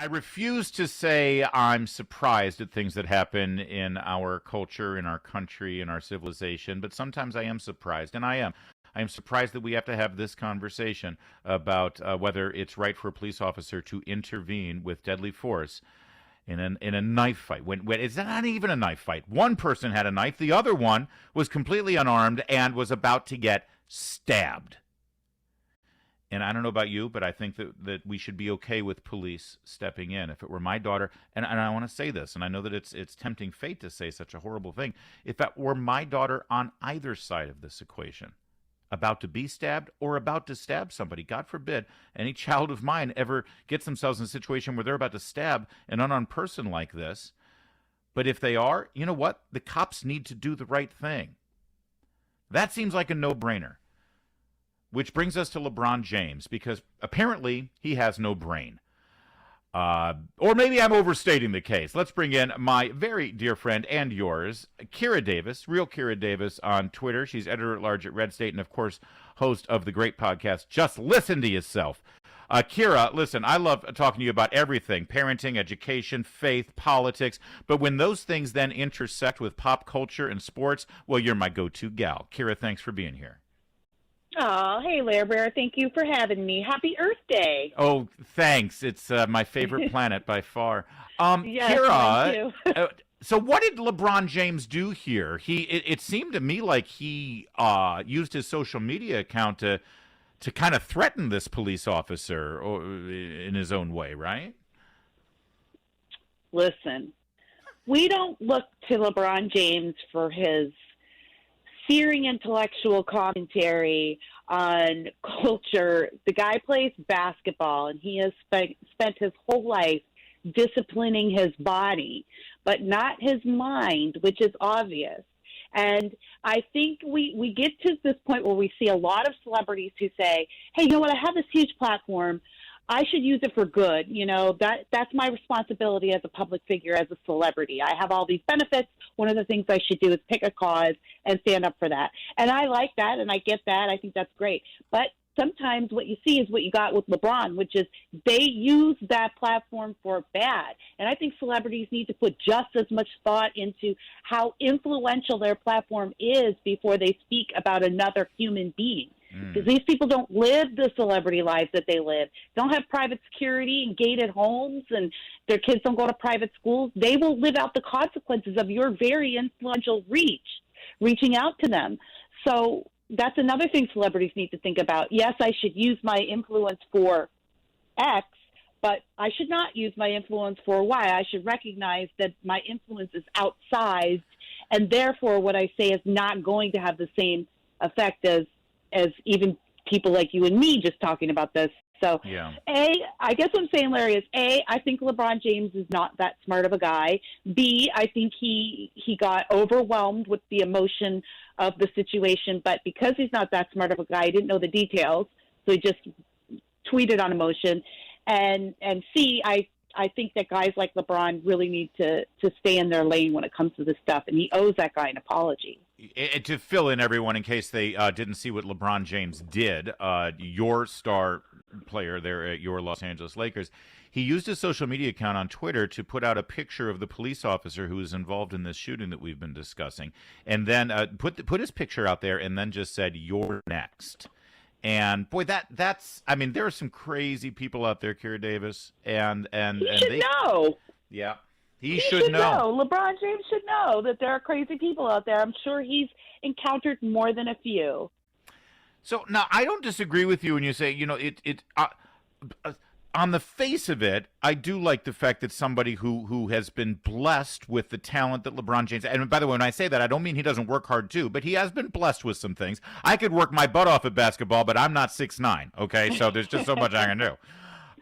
I refuse to say I'm surprised at things that happen in our culture, in our country, in our civilization, but sometimes I am surprised, and I am. I am surprised that we have to have this conversation about whether it's right for a police officer to intervene with deadly force in a knife fight. When it's not even a knife fight. One person had a knife, the other one was completely unarmed and was about to get stabbed. And I don't know about you, but I think that we should be okay with police stepping in. If it were my daughter, and I want to say this, and I know that it's tempting fate to say such a horrible thing. If that were my daughter on either side of this equation, about to be stabbed or about to stab somebody, God forbid any child of mine ever gets themselves in a situation where they're about to stab an unarmed person like this. But if they are, you know what? The cops need to do the right thing. That seems like a no-brainer. Which brings us to LeBron James, because apparently he has no brain. Or maybe I'm overstating the case. Let's bring in my very dear friend and yours, Kira Davis, real Kira Davis on Twitter. She's editor-at-large at Redstate and, of course, host of the great podcast, Just Listen to Yourself. Kira, listen, I love talking to you about everything, parenting, education, faith, politics, but when those things then intersect with pop culture and sports, well, you're my go-to gal. Kira, thanks for being here. Oh, hey, Lair Bear. Thank you for having me. Happy Earth Day. Oh, thanks. It's my favorite planet by far. Yes, Kira, so what did LeBron James do here? It seemed to me like he used his social media account to kind of threaten this police officer or, in his own way, right? Listen, we don't look to LeBron James for his searing intellectual commentary on culture. The guy plays basketball, and he has spent his whole life disciplining his body, but not his mind, which is obvious. And I think we get to this point where we see a lot of celebrities who say, hey, you know what, I have this huge platform. I should use it for good. You know, that's my responsibility as a public figure, as a celebrity. I have all these benefits. One of the things I should do is pick a cause and stand up for that. And I like that, and I get that. I think that's great. But sometimes what you see is what you got with LeBron, which is they use that platform for bad. And I think celebrities need to put just as much thought into how influential their platform is before they speak about another human being. Because these people don't live the celebrity lives that they live. They don't have private security and gated homes, and their kids don't go to private schools. They will live out the consequences of your very influential reaching out to them. So that's another thing celebrities need to think about. Yes, I should use my influence for X, but I should not use my influence for Y. I should recognize that my influence is outsized, and therefore what I say is not going to have the same effect as even people like you and me just talking about this. So, yeah. I guess what I'm saying, Larry, is I think LeBron James is not that smart of a guy. B, I think he got overwhelmed with the emotion of the situation, but because he's not that smart of a guy, he didn't know the details, so he just tweeted on emotion. And C, I think that guys like LeBron really need to stay in their lane when it comes to this stuff, and he owes that guy an apology. To fill in everyone in case they didn't see what LeBron James did, your star player there at your Los Angeles Lakers, he used his social media account on Twitter to put out a picture of the police officer who was involved in this shooting that we've been discussing, and then put his picture out there and then just said, "You're next." And boy, that's I mean, there are some crazy people out there, Kira Davis, and he should know. Yeah. He should know. LeBron James should know that there are crazy people out there. I'm sure he's encountered more than a few. So now I don't disagree with you when you say, on the face of it, I do like the fact that somebody who has been blessed with the talent that LeBron James, and by the way, when I say that, I don't mean he doesn't work hard too, but he has been blessed with some things. I could work my butt off at basketball, but I'm not 6'9", okay? So there's just so much I can do.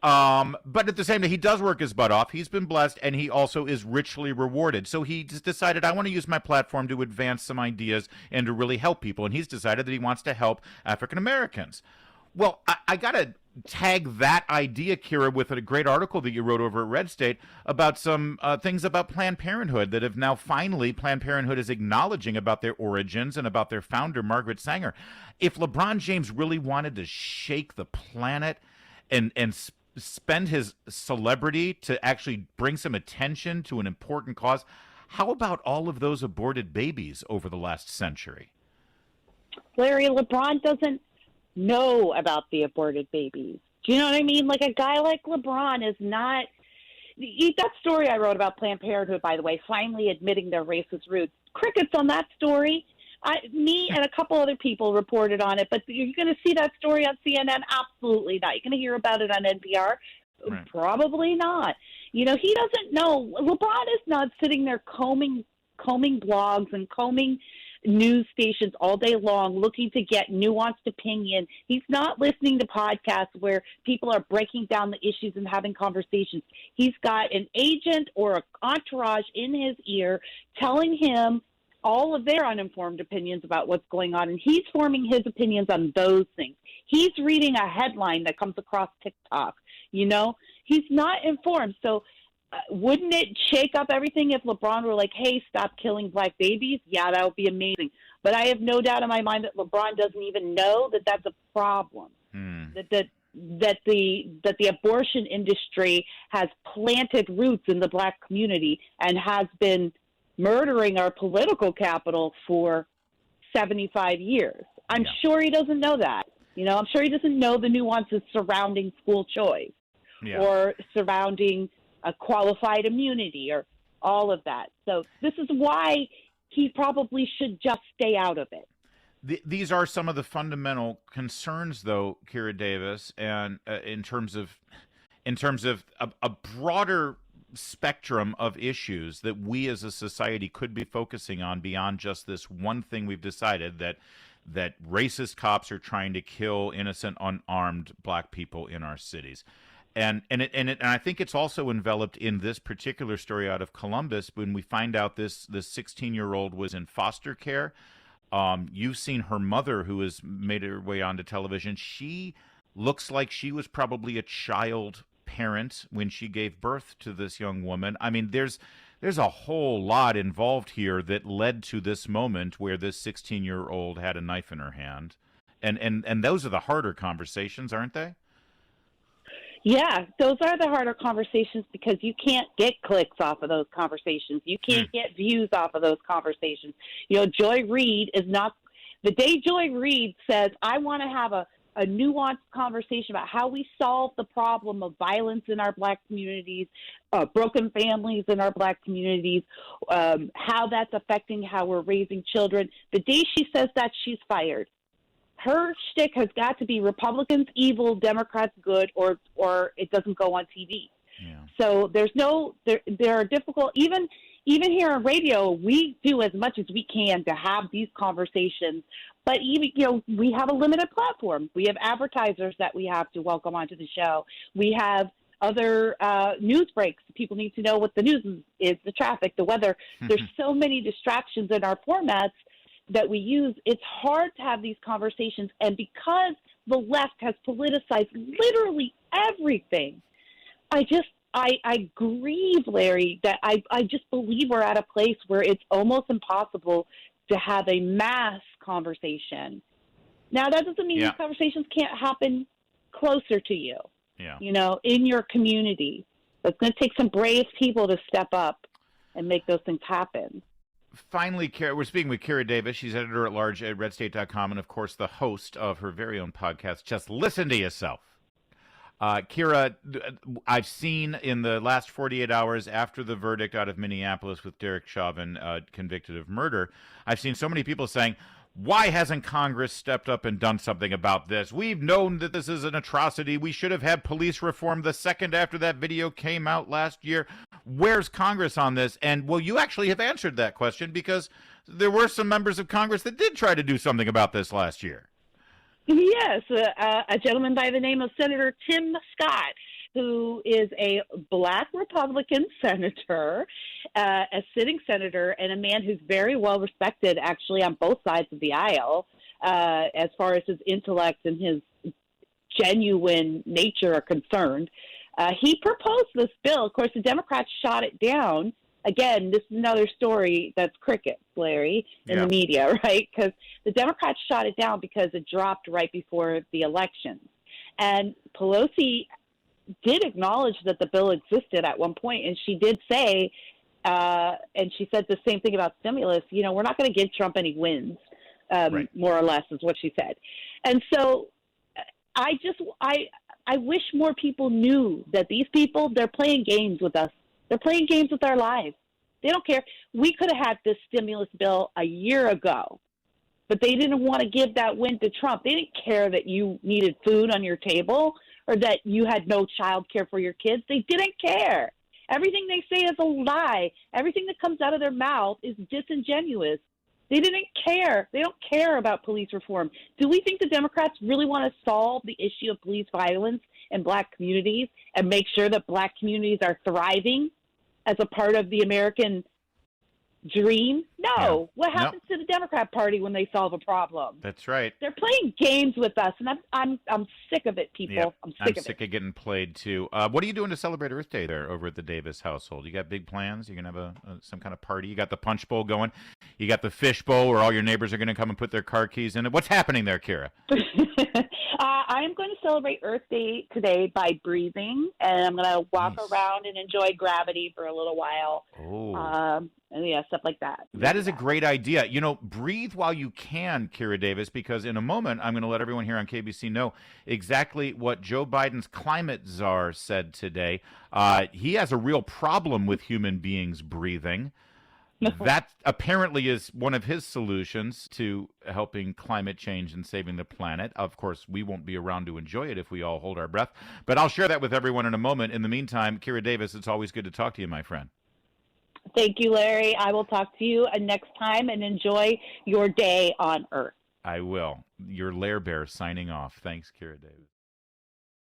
But at the same time, he does work his butt off. He's been blessed, and he also is richly rewarded. So he just decided, I want to use my platform to advance some ideas and to really help people. And he's decided that he wants to help African Americans. Well, I got to tag that idea, Kira, with a great article that you wrote over at Redstate about some things about Planned Parenthood that have now finally, Planned Parenthood is acknowledging about their origins and about their founder, Margaret Sanger. If LeBron James really wanted to shake the planet and spend his celebrity to actually bring some attention to an important cause. How about all of those aborted babies over the last century? Larry, LeBron doesn't know about the aborted babies. Do you know what I mean? Like, a guy like LeBron is not. That story I wrote about Planned Parenthood, by the way, finally admitting their racist roots. Crickets on that story. Me and a couple other people reported on it, but you're going to see that story on CNN? Absolutely not. You're going to hear about it on NPR? Right. Probably not. You know, he doesn't know. LeBron is not sitting there combing blogs and combing news stations all day long looking to get nuanced opinion. He's not listening to podcasts where people are breaking down the issues and having conversations. He's got an agent or an entourage in his ear telling him all of their uninformed opinions about what's going on, and he's forming his opinions on those things. He's reading a headline that comes across TikTok. You know, he's not informed. So wouldn't it shake up everything if LeBron were like, hey, stop killing black babies? Yeah, that would be amazing. But I have no doubt in my mind that LeBron doesn't even know that that's a problem, that the abortion industry has planted roots in the black community and has been murdering our political capital for 75 years. I'm sure he doesn't know that. You know, I'm sure he doesn't know the nuances surrounding school choice or surrounding a qualified immunity or all of that. So this is why he probably should just stay out of it. These are some of the fundamental concerns, though, Kira Davis, and in terms of a broader spectrum of issues that we as a society could be focusing on beyond just this one thing we've decided, that racist cops are trying to kill innocent, unarmed black people in our cities. And I think it's also enveloped in this particular story out of Columbus when we find out this 16-year-old was in foster care. You've seen her mother, who has made her way onto television. She looks like she was probably a child parent when she gave birth to this young woman. I mean, there's a whole lot involved here that led to this moment where this 16-year-old had a knife in her hand. And those are the harder conversations, aren't they? Yeah, those are the harder conversations because you can't get clicks off of those conversations. You can't get views off of those conversations. You know, Joy Reid is not – the day Joy Reid says, I want to have a nuanced conversation about how we solve the problem of violence in our black communities, broken families in our black communities, how that's affecting how we're raising children. The day she says that, she's fired. Her shtick has got to be Republicans evil, Democrats good, or it doesn't go on TV. Yeah. So there are difficult, even here on radio, we do as much as we can to have these conversations. But even, you know, we have a limited platform. We have advertisers that we have to welcome onto the show. We have other news breaks. People need to know what the news is, the traffic, the weather. There's so many distractions in our formats that we use. It's hard to have these conversations. And because the left has politicized literally everything, I grieve, Larry, that I just believe we're at a place where it's almost impossible to have a mass conversation. Now, that doesn't mean these conversations can't happen closer to you, you know, in your community. It's going to take some brave people to step up and make those things happen. Finally, we're speaking with Kira Davis. She's editor-at-large at Redstate.com and, of course, the host of her very own podcast, Just Listen to Yourself. Kira, I've seen in the last 48 hours after the verdict out of Minneapolis with Derek Chauvin convicted of murder, I've seen so many people saying, why hasn't Congress stepped up and done something about this? We've known that this is an atrocity. We should have had police reform the second after that video came out last year. Where's Congress on this? And, well, you actually have answered that question because there were some members of Congress that did try to do something about this last year. Yes, a gentleman by the name of Senator Tim Scott, who is a black Republican senator, a sitting senator, and a man who's very well respected, actually, on both sides of the aisle, as far as his intellect and his genuine nature are concerned. He proposed this bill. Of course, the Democrats shot it down. Again, this is another story that's crickets, Larry, in the media, right? Because the Democrats shot it down because it dropped right before the election. And Pelosi did acknowledge that the bill existed at one point, and she did say, and she said the same thing about stimulus. We're not going to give Trump any wins, Right. more or less, is what she said. And so I wish more people knew that these people, they're playing games with us. They're playing games with our lives. They don't care. We could have had this stimulus bill a year ago, but they didn't want to give that win to Trump. They didn't care that you needed food on your table or that you had no child care for your kids. They didn't care. Everything they say is a lie. Everything that comes out of their mouth is disingenuous. They didn't care. They don't care about police reform. Do we think the Democrats really want to solve the issue of police violence in Black communities and make sure that Black communities are thriving as a part of the American dream? No. Yeah. What happens to the Democrat Party when they solve a problem? That's right. They're playing games with us, and I'm sick of it, people. Yep. I'm I'm sick sick of of getting played too. What are you doing to celebrate Earth Day there over at the Davis household? You got big plans? You're gonna have some kind of party? You got the punch bowl going? You got the fish bowl where all your neighbors are gonna come and put their car keys in it? What's happening there, Kira? I am going to celebrate Earth Day today by breathing, and I'm going to walk Nice. around and enjoy gravity for a little while. Oh. And yeah, stuff like that. That is a great idea. Breathe while you can, Kira Davis, because in a moment, I'm going to let everyone here on KBC know exactly what Joe Biden's climate czar said today. He has a real problem with human beings breathing. That apparently is one of his solutions to helping climate change and saving the planet. Of course, we won't be around to enjoy it if we all hold our breath, but I'll share that with everyone in a moment. In the meantime, Kira Davis, it's always good to talk to you, my friend. Thank you, Larry. I will talk to you next time, and enjoy your day on Earth. I will. Your Lair Bear signing off. Thanks, Kira Davis.